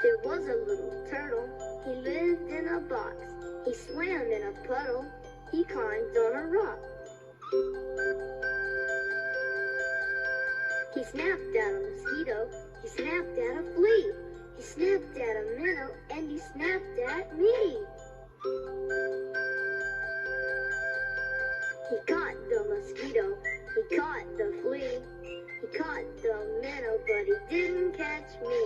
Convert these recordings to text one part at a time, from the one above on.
There was a little turtle. He lived in a box. He swam in a puddle. He climbed on a rock. He snapped at a mosquito. He snapped at a flea. He snapped at a minnow. And he snapped at me. He caught the mosquito. He caught the flea. He caught the minnow, but he didn't catch me.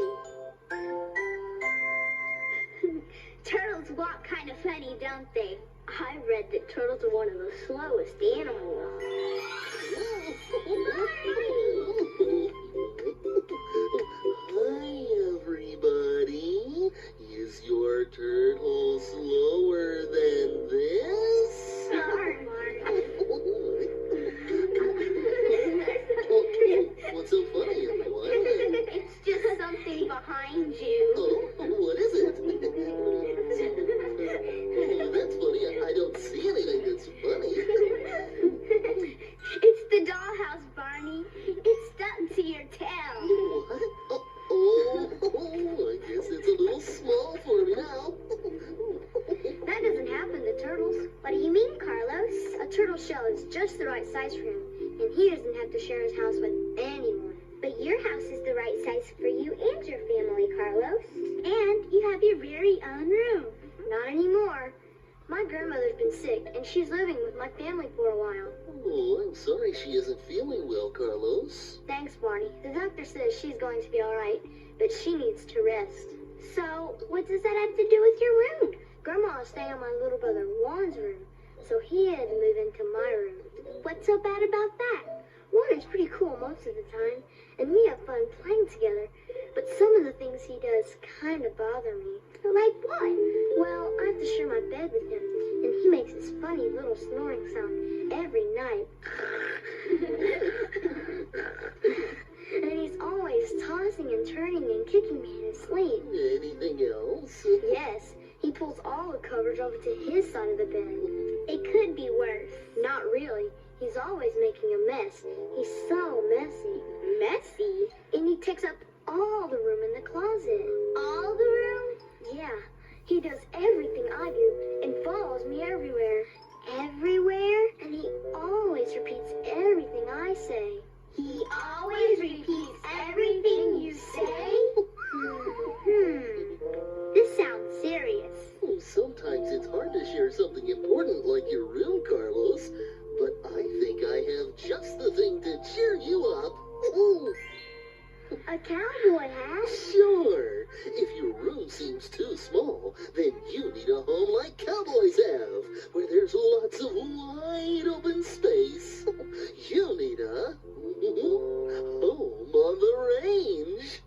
Turtles walk kind of funny, don't they? I read that turtles are one of the slowest animals. Hi, everybody. Is your turtle slower than this? Darn, Mark. What's so funny, everyone? It's just something behind you. Oh, what is it? Oh, that's funny. I don't see anything that's funny. It's the dollhouse, Barney. It's stuck to your tail. What? Oh, I guess it's a little small for me now. That doesn't happen to turtles. What do you mean, Carlos? A turtle shell is just the right size for him, and he doesn't have to share his house with anyone. But your house is the right size for you and your family, Carlos. And you have your very own room. Not anymore. My grandmother's been sick, and she's living with my family for a while. Oh, I'm sorry she isn't feeling well, Carlos. Thanks, Barney. The doctor says she's going to be all right, but she needs to rest. So, what does that have to do with your room? Grandma is staying in my little brother Juan's room, so he had to move into my room. What's so bad about that? Juan is pretty cool most of the time, and we have fun playing together, but some of the things he does kind of bother me. Like what? Well, I have to share my bed with him, and he makes this funny little snoring sound every night. And he's always tossing and turning and kicking me in his sleep. Anything else? Yes, he pulls all the covers over to his side of the bed. It could be worse. Not really. He's always making a mess. He's so messy. Messy? And he takes up all the room in the closet. All the room? Yeah. He does everything I do and follows me everywhere. Everywhere? And he always repeats everything I say. He always repeats everything you say? This sounds serious. Oh, sometimes it's hard to share something important like your room, Carlos. But I think I have just the thing to cheer you up. A cowboy hat? Sure. If your room seems too small, then you need a home like cowboys have, where there's lots of wide open space. You need a home on the range.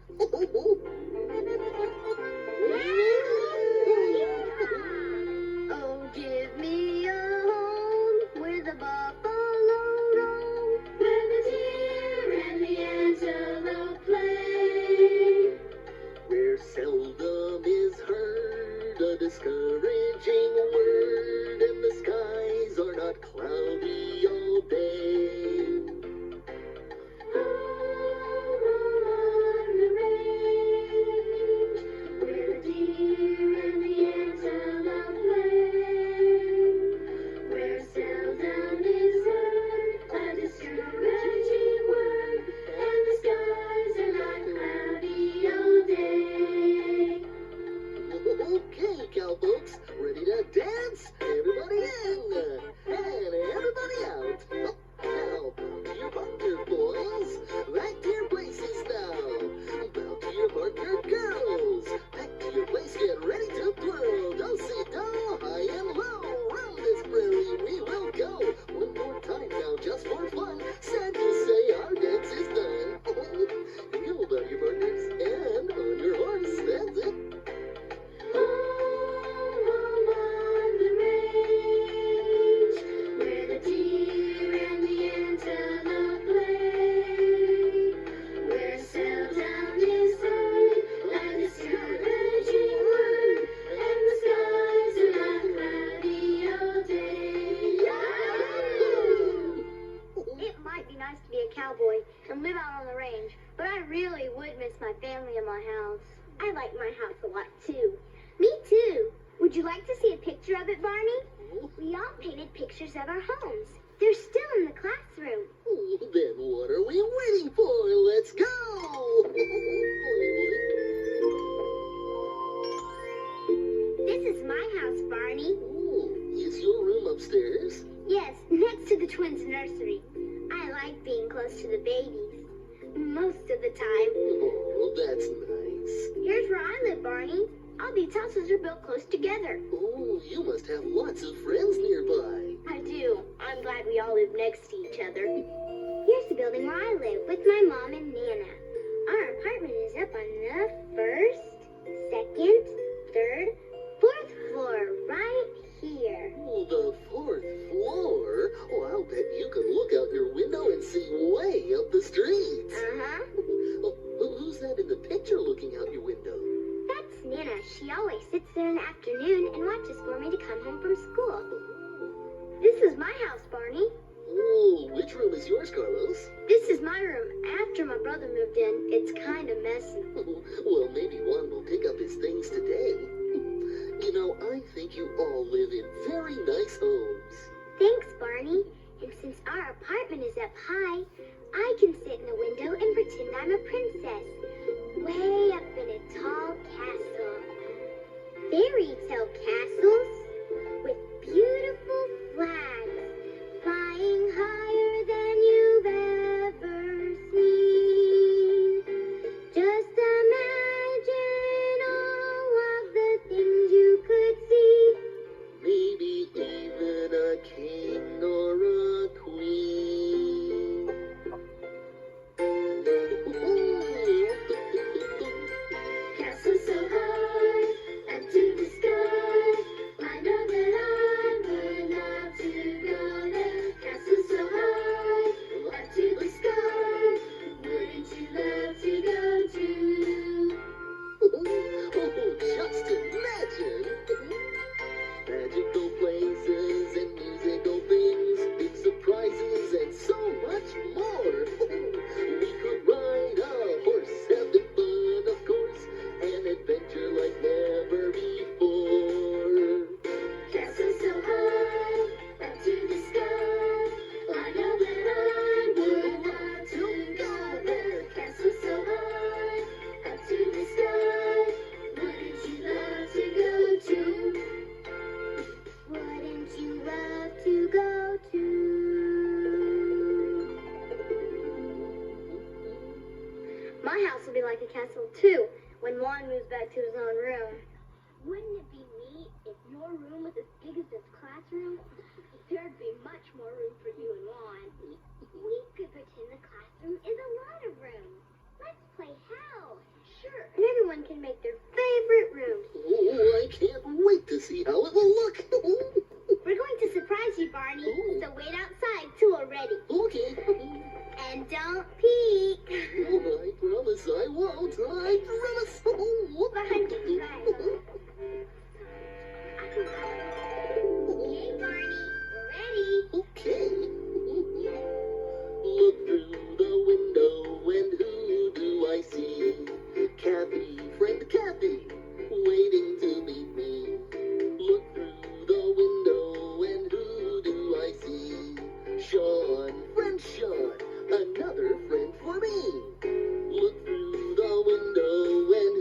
Oh, give me a home where the buffalo roam, where the deer and the antelope play, Where seldom is heard a discouraging word, and the skies are not cloudy all day. home on the range, where the deer and the antelope play, where seldom is heard a discouraging word, and the skies are not cloudy all day. Okay, cowpokes, ready to dance? Everybody in and everybody out. Now, bow to your partner, boys. Back to your places now. Bow to your partner, girls. Back to your place, get ready to twirl. Do-si-do, high and low. Round this prairie we will go. One more time now, just for fun. Sad to say, our dance is done. You bow your partners and on your horse. That's it. Home on the range, where the deer and the antelope play, where seldom is heard a discouraging word, and the skies are not cloudy all day. Yahoo! It might be nice to be a cowboy and live out on the range, but I really would miss my family and my house. I like my house a lot too. Me too. Would you like to see a picture of it, Barney? We all painted pictures of our homes. They're still in the classroom. Then what are we waiting for? Let's go! This is my house, Barney. Is your room upstairs? Yes, next to the twins' nursery. I like being close to the babies. Most of the time. Oh, that's nice. Here's where I live, Barney. All these houses are built close together. Oh, you must have lots of friends nearby. I do. I'm glad we all live next to each other. Here's the building where I live with my mom and Nana. Our apartment is up on the first, second, third, fourth floor, right here. Oh, the fourth floor? Oh, I'll bet you can look out your window and see way up the street. Uh-huh. Oh, who's that in the picture looking out your window? That's Nana. She always sits there in the afternoon and watches for me to come home from school. This is my house, Barney. Oh, which room is yours, Carlos? This is my room. After my brother moved in, it's kind of messy. Well, maybe Juan will pick up his things today. You know, I think you all live in very nice homes. Thanks, Barney. And since our apartment is up high, I can sit in the window and pretend I'm a princess. Way up in a tall castle. Fairy tale castles with beautiful flags flying higher than you've ever seen. Just imagine all of the things you could see. Maybe even a king or a queen. Castle so high up to the sky. I know that I would love to go there. Castle so high up to the sky. Wouldn't you love to go too? Oh, just imagine! Magical places and musical things, big surprises and so much more. We could ride a horse, having fun, of course, an adventure like never before. Castle so high up to the sky. I know that I would love to go there. Castle so high up to the sky. Wouldn't you love to go too? Wouldn't you love to go too? My house will be like a castle too when Juan moves back to his own room. Wouldn't it be neat if your room was as big as this classroom? There'd be much more room for you and Juan. We could pretend the classroom is a lot of rooms. Let's play house. Sure. And everyone can make their favorite room. Oh, I can't wait to see how it will look. We're going to surprise you, Barney. Ooh. So wait outside till we're ready. Okay. And don't peek. Oh, I promise I won't. I promise. Behind you, guys. Okay, Barney. We're ready. Okay. Look through the window and who do I see? Kathy, friend Kathy, waiting to meet me. Look through the window and who do I see? Sean, friend Sean, another friend for me. Look through the window and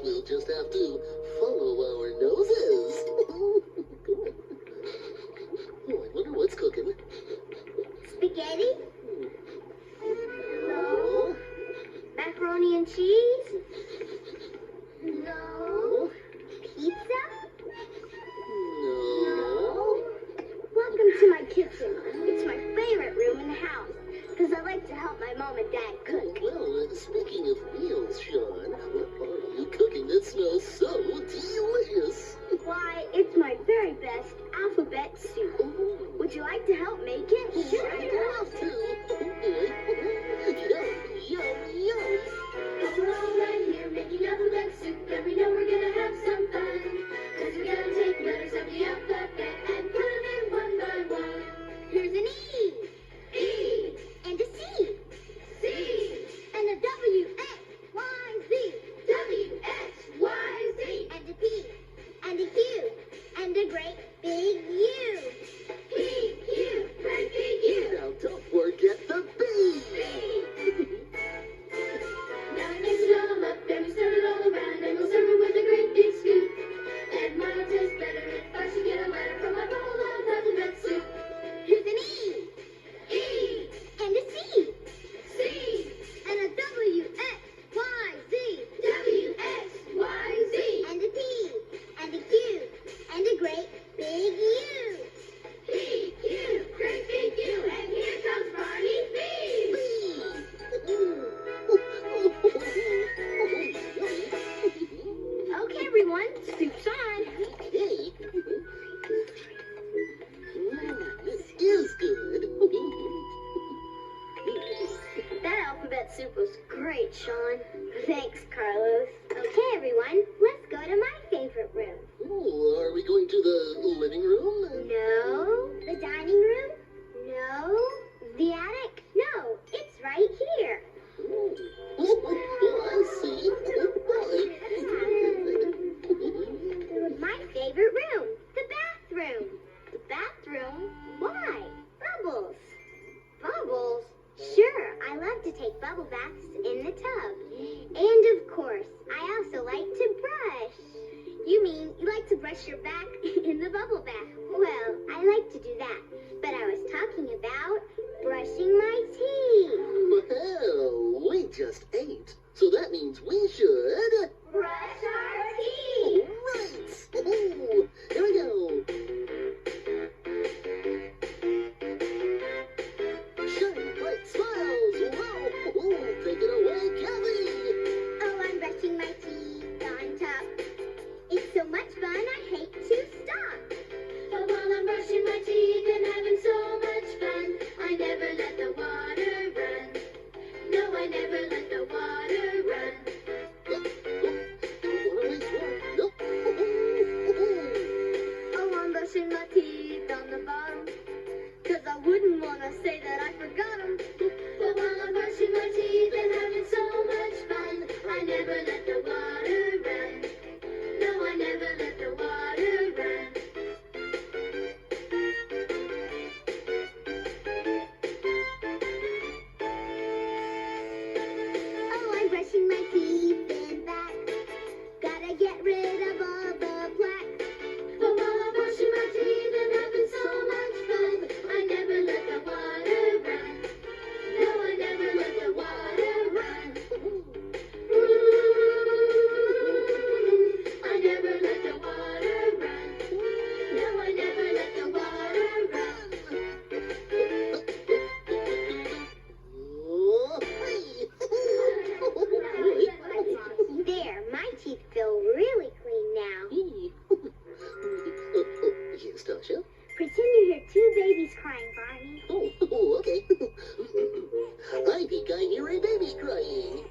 we'll just have to follow our noses. Oh, I wonder what's cooking. Spaghetti? No. Macaroni and cheese? No. Pizza? No. Welcome to my kitchen. It's my favorite room in the house because I like to help my mom and dad cook. Well, speaking of meals, Sean, what are you cooking that smells so delicious? Why, it's my very best alphabet soup. Would you like to help make it? Sure, I have to. Yum, yum, yum. We're all right here making alphabet soup, and we know we're gonna have some fun. 'Cause we gotta take letters of the alphabet and put them in one by one. Here's an E. E. And a C. C. And a W, X, Y, Z. W, X, Y, Z. And a P. And a Q. And a great big U. P, Q, great big U. Now don't forget the B. Now we mix it all up, then we stir it all around, and we'll serve it with a great big scoop. And mine'll taste better if I should get a letter from my bowl of alphabet soup. Here's an E. E. And a C. C. And a W, X, Y, Z. W, X, Y, Z. And a P. And a Q. And a great big U. P, Q, great big U. And here comes Barney B. Okay, everyone, soup's on. Okay. This is good. That alphabet soup was great, Sean. Thanks, Carlos. Okay, everyone, let's go to my favorite room. Oh, are we going to the living room? No. The dining room? No. The attic? No, it's right here. Oh, I see. My favorite room, the bathroom. The bathroom? Why? Bubbles. Bubbles? Sure, I love to take bubble baths in the tub. And of course, I also like to brush. You mean you like to brush your back in the bubble bath? Well, I like to do that. But I was talking about brushing my teeth. Well, we just ate, so that means we should... Brush our teeth. Right! Ooh, here we go. Shiny bright smiles! Wow! Ooh, take it away, Kathy! Oh, I'm brushing my teeth on top. It's so much fun, I hate to stop. But while I'm brushing my teeth and having so much fun, I never let the water run. No, I never let the water run. Don't wanna waste one. Nope. Oh, I'm brushing my teeth on the bottom, 'cause I wouldn't want to say that I forgot 'em. But while I'm brushing my teeth and having so much fun, I never let the water run. No, I never let the water run. Oh, I'm brushing my teeth in back. Gotta get rid of all the plaque. But while I'm brushing my teeth and having so much fun, I never let the water run. No, I never let the water run. I never let the water run. No, I never let the water run. Oh, hey. There, my teeth feel really clean now. Yes, Tasha? Pretend you hear two babies crying, Barney. Oh, okay. I think I hear a baby crying.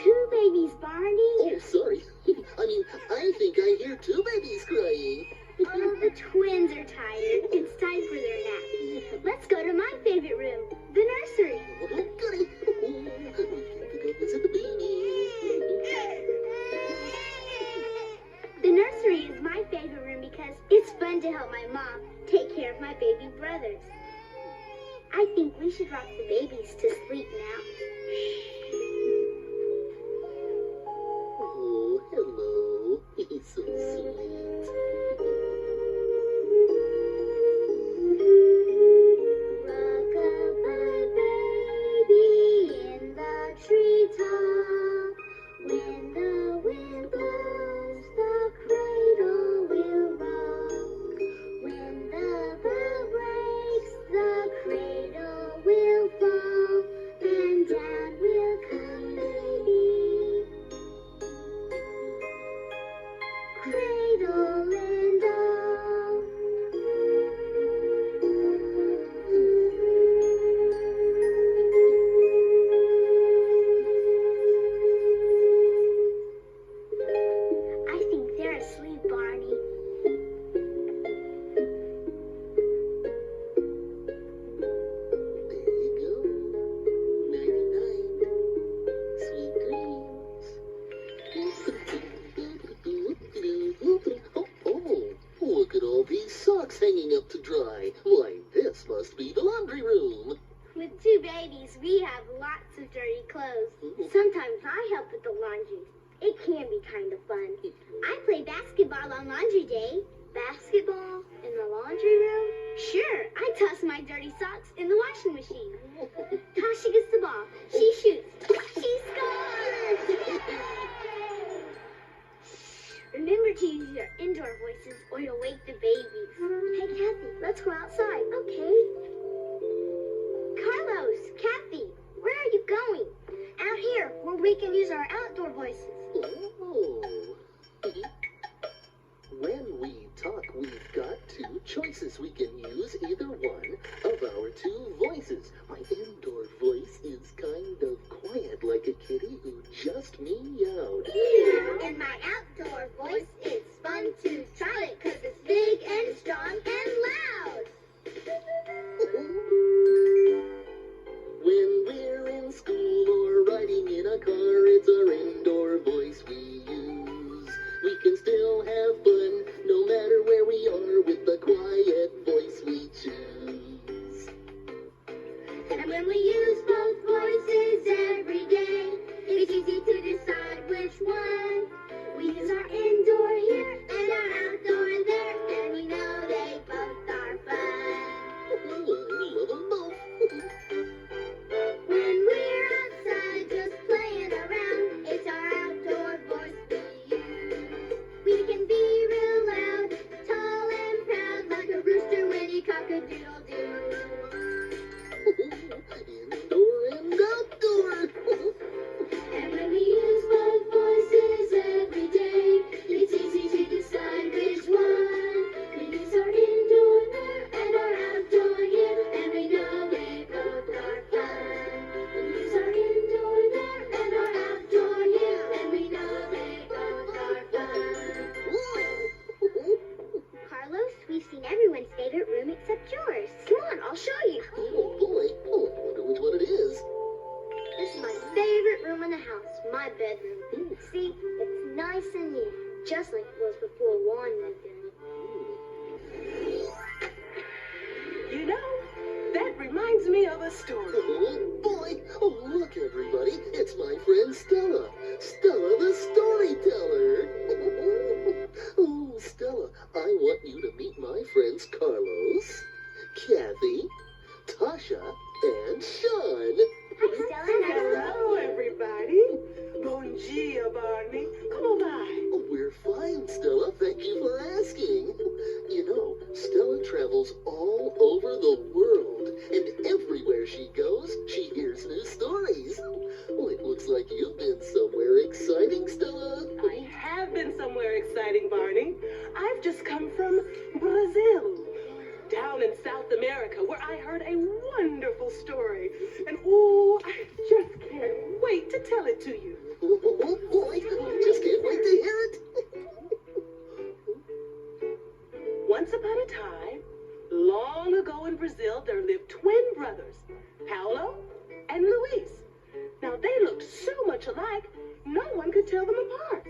Two babies, Barney? Oh, sorry. I think I hear two babies crying. Oh, the twins are tired. It's time for their nap. Let's go to my favorite room, the nursery. Oh, goody. Go visit the babies. The nursery is my favorite room because it's fun to help my mom take care of my baby brothers. I think we should rock the babies to sleep now. Oh, Why, this must be the laundry room. With two babies, we have lots of dirty clothes. Sometimes I help with the laundry. It can be kind of fun. I play basketball on laundry day. Basketball in the laundry room? Sure, I toss my dirty socks in the washing machine. Tasha gets the ball. She shoots. She scores! Remember to use your indoor voices or you'll wake the babies. Hey, Kathy, let's go outside. Okay. Carlos, Kathy, where are you going? Out here, where we can use our outdoor voices. Oh. When we talk, we've got two choices. We can use either one of our two voices. My indoor voice is kind of quiet, like a kitty who just meowed. And my outdoor voice is fun to try it, 'cause it's big and strong and loud. When we're in school or riding in a car, it's our indoor voice we use. We can still have fun, no matter where we are, with the quiet voice we choose. And when we use both voices every day, it's easy to decide which one. We use our indoor here and our outdoor there, and we know they both are fun. I love them both. When we're outside just playing around, it's our outdoor voice we use. We can be real loud, tall and proud, like a rooster when he cock-a-doodle-doo. Indoor and outdoor. And when we use both voices every day, it's easy to decide which one. We use our indoor there and our outdoor here, and we know they both are fun. We use our indoor there and our outdoor here, and we know they both are fun. Carlos, we've seen everyone's favorite room except yours. Come on, I'll show you. Oh boy, I wonder which one it is. This is my favorite room in the house, my bedroom. See, it's nice and neat, just like it was before Juan moved in. You know, that reminds me of a story. Oh boy, oh look everybody, it's my friend Stella. Stella the storyteller. Oh Stella, I want you to meet my friends Carlos, Kathy, Tasha, and Sean. Hi, Stella. Hello, everybody. Bon dia, Barney. Come on by. Oh, we're fine, Stella. Thank you for asking. You know, Stella travels all over the world, and everywhere she goes, she hears new stories. Well, it looks like you've been somewhere exciting, Stella. I have been somewhere exciting, Barney. I've just come from Brazil, down in South America, where I heard a wonderful story. And oh, I just can't wait to tell it to you. Oh boy, I just can't wait to hear it. Once upon a time, long ago in Brazil, there lived twin brothers, Paulo and Luis. Now, they looked so much alike, no one could tell them apart.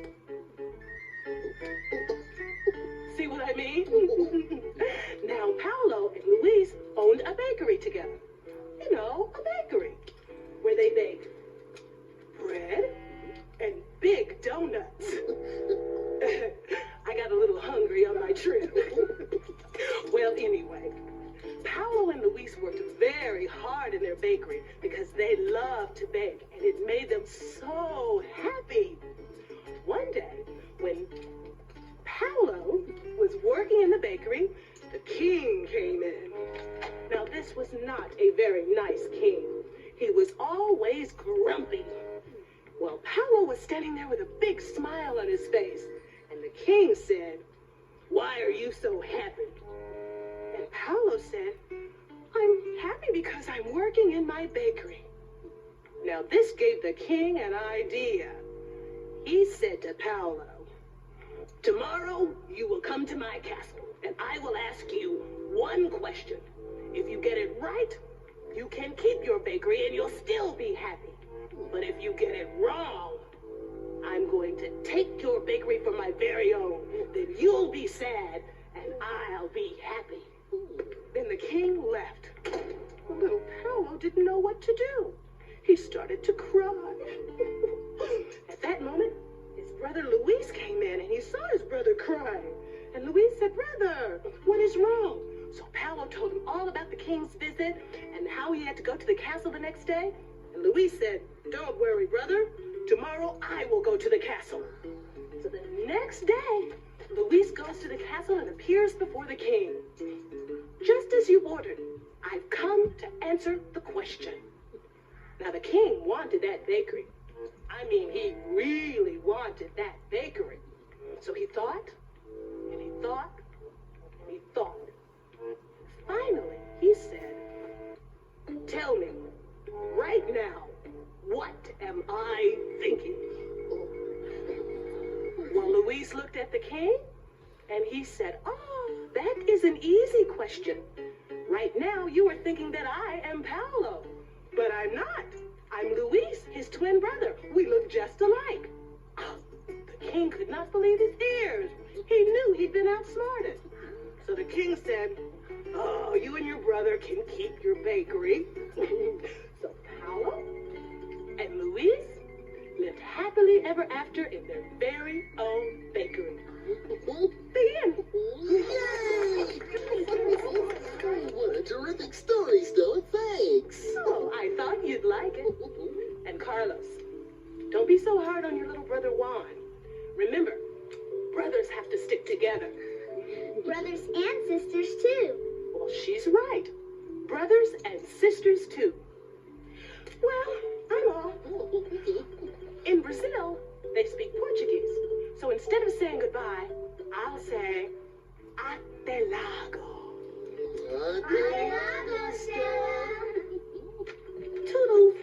See what I mean? Now, Paulo and Luis owned a bakery together. You know, a bakery where they baked bread and big donuts. I got a little hungry on my trip. Well, anyway, Paulo and Luis worked very hard in their bakery because they loved to bake, and it made them so happy. One day, when Paulo was working in the bakery, the king came in. Now, this was not a very nice king. He was always grumpy. Well, Paulo was standing there with a big smile on his face, and the king said, "Why are you so happy?" And Paulo said, "I'm happy because I'm working in my bakery." Now, this gave the king an idea. He said to Paulo, "Tomorrow you will come to my castle, and I will ask you one question. If you get it right, you can keep your bakery and you'll still be happy. But if you get it wrong, I'm going to take your bakery for my very own. Then you'll be sad, and I'll be happy." Then the king left. The little Paolo didn't know what to do. He started to cry. At that moment, his brother Luis came in and he saw his brother crying. And Luis said, "Brother, what is wrong?" So Paolo told him all about the king's visit and how he had to go to the castle the next day. And Luis said, "Don't worry, brother. Tomorrow I will go to the castle." So the next day, Luis goes to the castle and appears before the king. "Just as you ordered, I've come to answer the question." Now the king wanted that bakery. I mean, he really wanted that bakery. So he thought, and he thought, and he thought. Finally, he said, "Tell me, right now, what am I thinking?" Well, Luis looked at the king, and he said, "Oh, that is an easy question. Right now, you are thinking that I am Paolo, but I'm not. I'm Luis, his twin brother. We look just alike." Oh, the king could not believe his ears. He knew he'd been outsmarted. So the king said, "Oh, you and your brother can keep your bakery." So Paolo and Luis lived happily ever after in their very own bakery. The end. Yay! What a terrific story, Stella. Thanks. Oh, I thought you'd like it. And Carlos, don't be so hard on your little brother Juan. Remember, brothers have to stick together. Brothers and sisters, too. Well, she's right. Brothers and sisters, too. Well, I'm off. In Brazil, they speak Portuguese. So instead of saying goodbye, I'll say, "Até logo." Adiós, Stella. Toodles.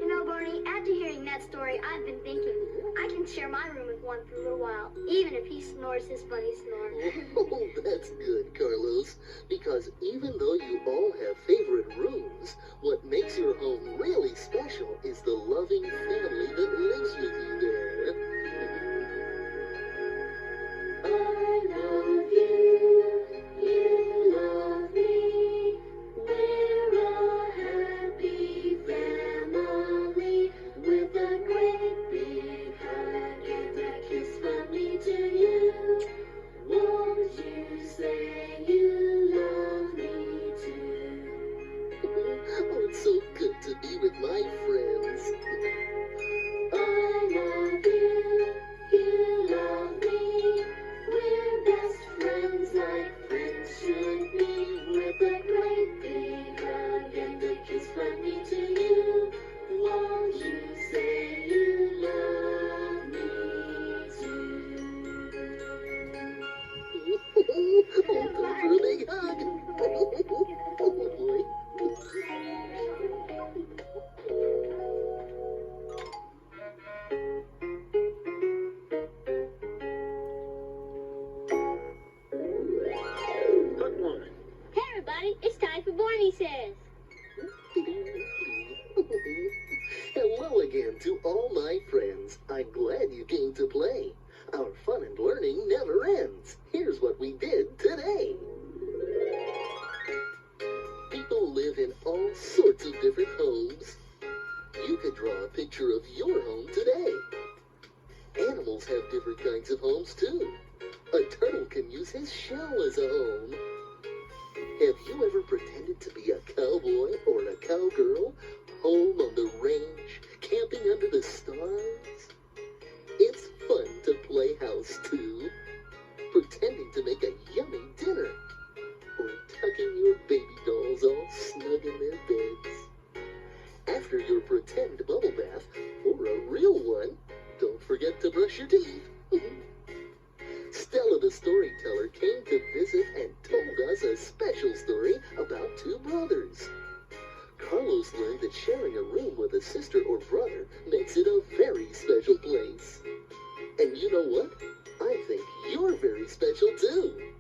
You know, Barney, after hearing that story, I've been thinking I can share my room with one for a little while, even if he snores his funny snore. Oh, that's good, Carlos. Because even though you all have favorite rooms, what makes your home really special is the loving family that lives with you there. I love you, you love me, we're a happy family, with a great big hug and a kiss from me to you. Won't you say you love me too? Oh, it's so good to be with my friends. I love you, you love me, we're best friends like friends should be, with a great big hug and a kiss from me to you. Won't you say you love me too? Oh, time for a big hug. Oh, boy. Good morning. Hey everybody, it's time for Barney Says. Hello again to all my friends. I'm glad you came to play. Our fun and learning never ends. Here's what we did today. People live in all sorts of different homes. You could draw a picture of your home today. Animals have different kinds of homes too. A turtle can use his shell as a home. Have you ever pretended to be a cowboy or a cowgirl, home on the range, camping under the stars? It's fun to play house too, pretending to make a yummy dinner, or tucking your baby dolls all snug in their beds. After your pretend bubble bath, or a real one, don't forget to brush your teeth. Stella the storyteller came to visit and told us a special story about two brothers. Carlos learned that sharing a room with a sister or brother makes it a very special place. And you know what? I think you're very special too.